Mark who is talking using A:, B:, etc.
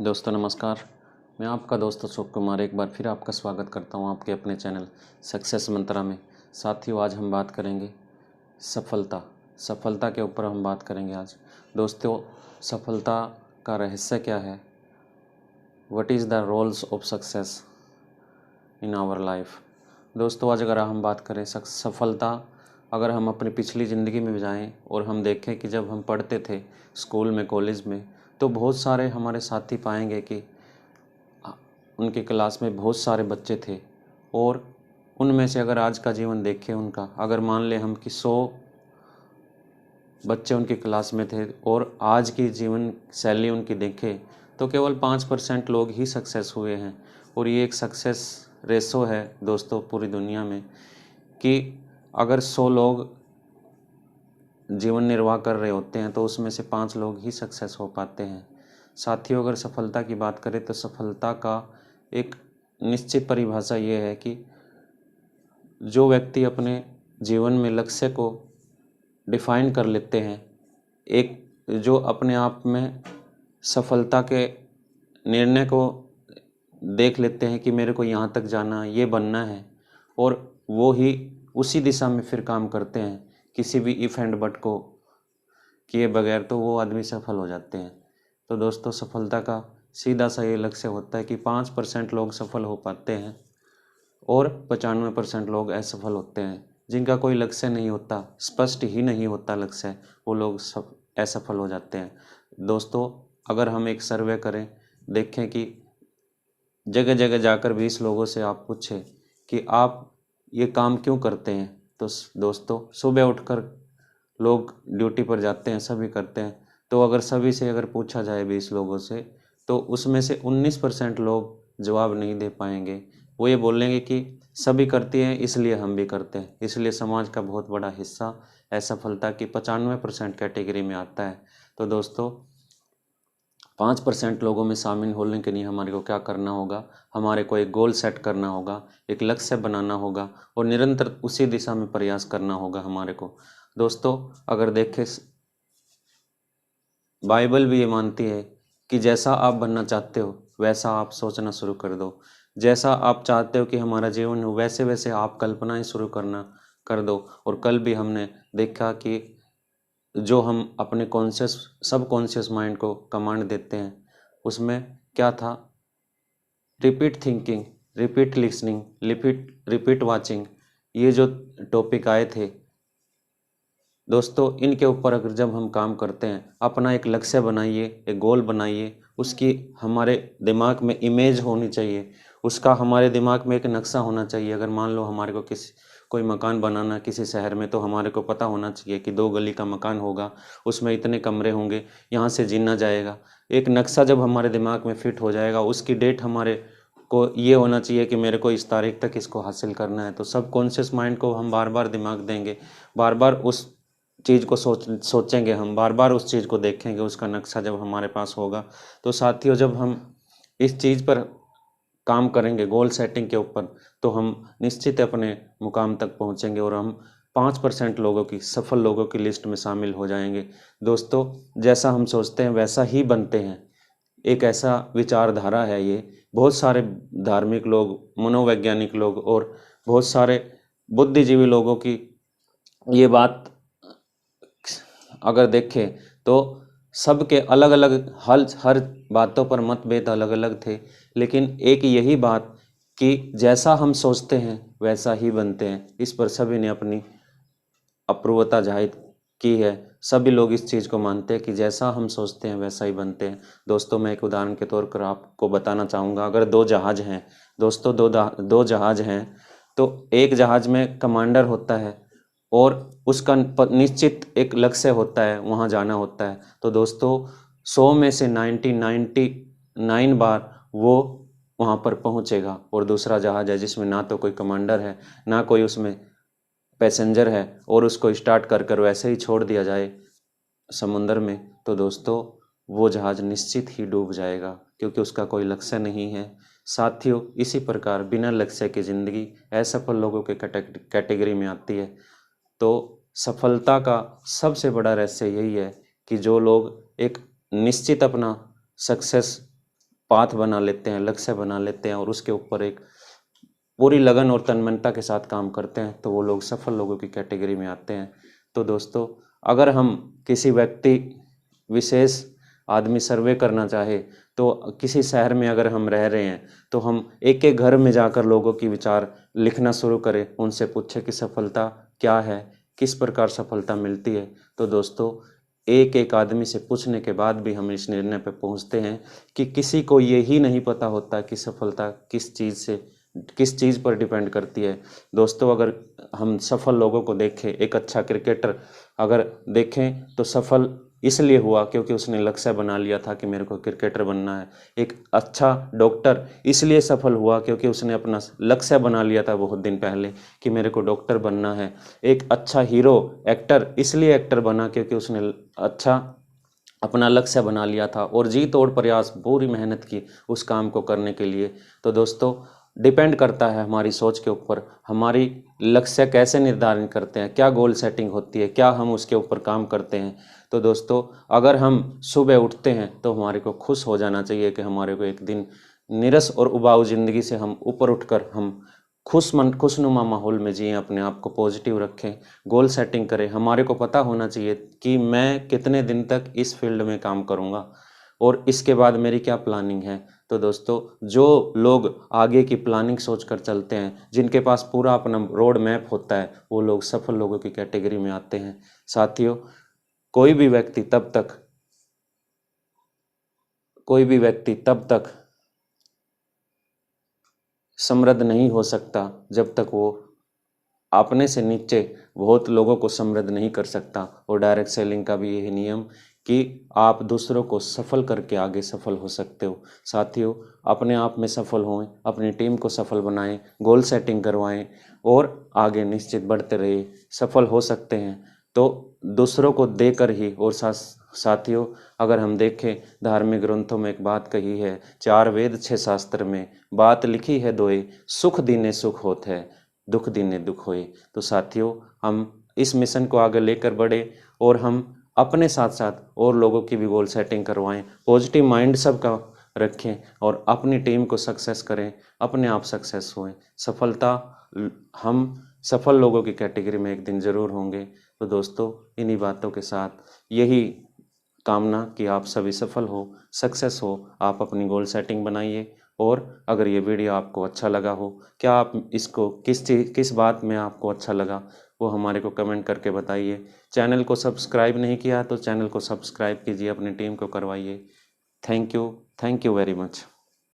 A: दोस्तों नमस्कार। मैं आपका दोस्त अशोक कुमार एक बार फिर आपका स्वागत करता हूं आपके अपने चैनल सक्सेस मंत्रा में। साथियों, आज हम बात करेंगे सफलता के ऊपर हम बात करेंगे आज। दोस्तों, सफलता का रहस्य क्या है? What is the roles of success in our life? दोस्तों, आज अगर हम बात करें सफलता, अगर हम अपनी पिछली ज़िंदगी में जाएं और हम देखें कि जब हम पढ़ते थे स्कूल में, कॉलेज में, तो बहुत सारे हमारे साथी पाएंगे कि उनके क्लास में बहुत सारे बच्चे थे और उनमें से अगर आज का जीवन देखें उनका, अगर मान लें हम कि 100 बच्चे उनकी क्लास में थे और आज की जीवन शैली उनकी देखें तो केवल 5% लोग ही सक्सेस हुए हैं। और ये एक सक्सेस रेशो है दोस्तों पूरी दुनिया में, कि अगर 100 लोग जीवन निर्वाह कर रहे होते हैं तो उसमें से 5 लोग ही सक्सेस हो पाते हैं। साथियों, अगर सफलता की बात करें तो सफलता का एक निश्चित परिभाषा ये है कि जो व्यक्ति अपने जीवन में लक्ष्य को डिफाइन कर लेते हैं, एक जो अपने आप में सफलता के निर्णय को देख लेते हैं कि मेरे को यहाँ तक जाना, ये बनना है, और वो ही उसी दिशा में फिर काम करते हैं किसी भी इफ एंड बट को किए बगैर, तो वो आदमी सफल हो जाते हैं। तो दोस्तों, सफलता का सीधा सा ये लक्ष्य होता है कि 5% लोग सफल हो पाते हैं और 95% लोग असफल होते हैं। जिनका कोई लक्ष्य नहीं होता, स्पष्ट ही नहीं होता लक्ष्य, वो लोग सब असफल हो जाते हैं। दोस्तों, अगर हम एक सर्वे करें, देखें कि जगह जगह जाकर 20 लोगों से आप पूछें कि आप ये काम क्यों करते हैं, तो दोस्तों सुबह उठकर लोग ड्यूटी पर जाते हैं, सभी करते हैं। तो अगर सभी से अगर पूछा जाए 20 लोगों से, तो उसमें से 19% लोग जवाब नहीं दे पाएंगे। वो ये बोलेंगे कि सभी करती हैं इसलिए हम भी करते हैं। इसलिए समाज का बहुत बड़ा हिस्सा असफलता की 95% कैटेगरी में आता है। तो दोस्तों, 5% लोगों में शामिल होने के लिए हमारे को क्या करना होगा? हमारे को एक गोल सेट करना होगा, एक लक्ष्य बनाना होगा और निरंतर उसी दिशा में प्रयास करना होगा हमारे को। दोस्तों, अगर देखें, बाइबल भी ये मानती है कि जैसा आप बनना चाहते हो वैसा आप सोचना शुरू कर दो। जैसा आप चाहते हो कि हमारा जीवन हो, वैसे वैसे आप कल्पनाएं शुरू करना कर दो। और कल भी हमने देखा कि जो हम अपने कॉन्शियस सब कॉन्शियस माइंड को कमांड देते हैं, उसमें क्या था? Repeat thinking, repeat listening, repeat watching, ये जो टॉपिक आए थे दोस्तों, इनके ऊपर अगर जब हम काम करते हैं, अपना एक लक्ष्य बनाइए, एक गोल बनाइए, उसकी हमारे दिमाग में इमेज होनी चाहिए, उसका हमारे दिमाग में एक नक्शा होना चाहिए। अगर मान लो हमारे को कोई मकान बनाना किसी शहर में, तो हमारे को पता होना चाहिए कि 2 गली का मकान होगा, उसमें इतने कमरे होंगे, यहाँ से जीना जाएगा। एक नक्शा जब हमारे दिमाग में फिट हो जाएगा, उसकी डेट हमारे को ये होना चाहिए कि मेरे को इस तारीख तक इसको हासिल करना है। तो सब कॉन्शियस माइंड को हम बार बार दिमाग देंगे, बार बार उस चीज़ को सोचेंगे, हम बार बार उस चीज़ को देखेंगे, उसका नक्शा जब हमारे पास होगा। तो साथियों, जब हम इस चीज़ पर काम करेंगे गोल सेटिंग के ऊपर, तो हम निश्चित अपने मुकाम तक पहुंचेंगे और हम 5% लोगों की, सफल लोगों की लिस्ट में शामिल हो जाएंगे। दोस्तों, जैसा हम सोचते हैं वैसा ही बनते हैं, एक ऐसा विचारधारा है ये। बहुत सारे धार्मिक लोग, मनोवैज्ञानिक लोग और बहुत सारे बुद्धिजीवी लोगों की ये बात अगर देखें तो सबके अलग अलग हर बातों पर मतभेद अलग अलग थे, लेकिन एक यही बात कि जैसा हम सोचते हैं वैसा ही बनते हैं, इस पर सभी ने अपनी अपूर्वता जाहिर की है। सभी लोग इस चीज़ को मानते हैं कि जैसा हम सोचते हैं वैसा ही बनते हैं। दोस्तों, मैं एक उदाहरण के तौर पर आपको बताना चाहूँगा। अगर 2 जहाज हैं दोस्तों, दो जहाज हैं, तो एक जहाज में कमांडर होता है और उसका निश्चित एक लक्ष्य होता है, वहाँ जाना होता है। तो दोस्तों, 100 में से 99 बार वो वहाँ पर पहुँचेगा, और दूसरा जहाज है जिसमें ना तो कोई कमांडर है, ना कोई उसमें पैसेंजर है, और उसको स्टार्ट कर कर वैसे ही छोड़ दिया जाए समुंदर में, तो दोस्तों वो जहाज निश्चित ही डूब जाएगा, क्योंकि उसका कोई लक्ष्य नहीं है। साथियों, इसी प्रकार बिना लक्ष्य की ज़िंदगी असफल लोगों के कैटेगरी में आती है। तो सफलता का सबसे बड़ा रहस्य यही है कि जो लोग एक निश्चित अपना सक्सेस पाथ बना लेते हैं, लक्ष्य बना लेते हैं और उसके ऊपर एक पूरी लगन और तन्मयता के साथ काम करते हैं तो वो लोग सफल लोगों की कैटेगरी में आते हैं। तो दोस्तों, अगर हम किसी व्यक्ति विशेष आदमी सर्वे करना चाहे तो किसी शहर में अगर हम रह रहे हैं तो हम एक एक घर में जाकर लोगों की विचार लिखना शुरू करें, उनसे पूछें कि सफलता क्या है, किस प्रकार सफलता मिलती है। तो दोस्तों, एक एक आदमी से पूछने के बाद भी हम इस निर्णय पर पहुंचते हैं कि किसी को ये ही नहीं पता होता कि सफलता किस चीज़ पर डिपेंड करती है। दोस्तों, अगर हम सफल लोगों को देखें, एक अच्छा क्रिकेटर अगर देखें तो सफल इसलिए हुआ क्योंकि उसने लक्ष्य बना लिया था कि मेरे को क्रिकेटर बनना है। एक अच्छा डॉक्टर इसलिए सफल हुआ क्योंकि उसने अपना लक्ष्य बना लिया था बहुत दिन पहले कि मेरे को डॉक्टर बनना है। एक अच्छा हीरो एक्टर इसलिए एक्टर बना क्योंकि उसने अच्छा अपना लक्ष्य बना लिया था और जी तोड़ प्रयास पूरी मेहनत की उस काम को करने के लिए। तो दोस्तों, डिपेंड करता है हमारी सोच के ऊपर, हमारी लक्ष्य कैसे निर्धारित करते हैं, क्या गोल सेटिंग होती है, क्या हम उसके ऊपर काम करते हैं। तो दोस्तों, अगर हम सुबह उठते हैं तो हमारे को खुश हो जाना चाहिए कि हमारे को एक दिन नीरस और उबाऊ ज़िंदगी से हम ऊपर उठकर हम खुशनुमा माहौल में जिएं, अपने आप को पॉजिटिव रखें, गोल सेटिंग करें। हमारे को पता होना चाहिए कि मैं कितने दिन तक इस फील्ड में काम करूंगा और इसके बाद मेरी क्या प्लानिंग है। तो दोस्तों, जो लोग आगे की प्लानिंग सोचकर चलते हैं, जिनके पास पूरा अपना रोड मैप होता है, वो लोग सफल लोगों की कैटेगरी में आते हैं। साथियों, कोई भी व्यक्ति तब तक समृद्ध नहीं हो सकता जब तक वो अपने से नीचे बहुत लोगों को समृद्ध नहीं कर सकता। और डायरेक्ट सेलिंग का भी यही नियम कि आप दूसरों को सफल करके आगे सफल हो सकते हो। साथियों, अपने आप में सफल हों, अपनी टीम को सफल बनाएं, गोल सेटिंग करवाएं और आगे निश्चित बढ़ते रहिए, सफल हो सकते हैं। तो दूसरों को देकर ही। और साथियों, अगर हम देखें, धार्मिक ग्रंथों में एक बात कही है, 4 वेद 6 शास्त्र में बात लिखी है दोए, सुख दीने सुख होत है, दुख दीने दुख होए। तो साथियों, हम इस मिशन को आगे लेकर बढ़े और हम अपने साथ साथ और लोगों की भी गोल सेटिंग करवाएं, पॉजिटिव माइंड सबका रखें और अपनी टीम को सक्सेस करें, अपने आप सक्सेस होएं। हम सफल लोगों की कैटेगरी में एक दिन ज़रूर होंगे। तो दोस्तों, इन्हीं बातों के साथ यही कामना कि आप सभी सफल हो, सक्सेस हो, आप अपनी गोल सेटिंग बनाइए। और अगर ये वीडियो आपको अच्छा लगा हो, क्या आप इसको किस बात में आपको अच्छा लगा, वो हमारे को कमेंट करके बताइए। चैनल को सब्सक्राइब नहीं किया तो चैनल को सब्सक्राइब कीजिए, अपनी टीम को करवाइए। Thank you very much.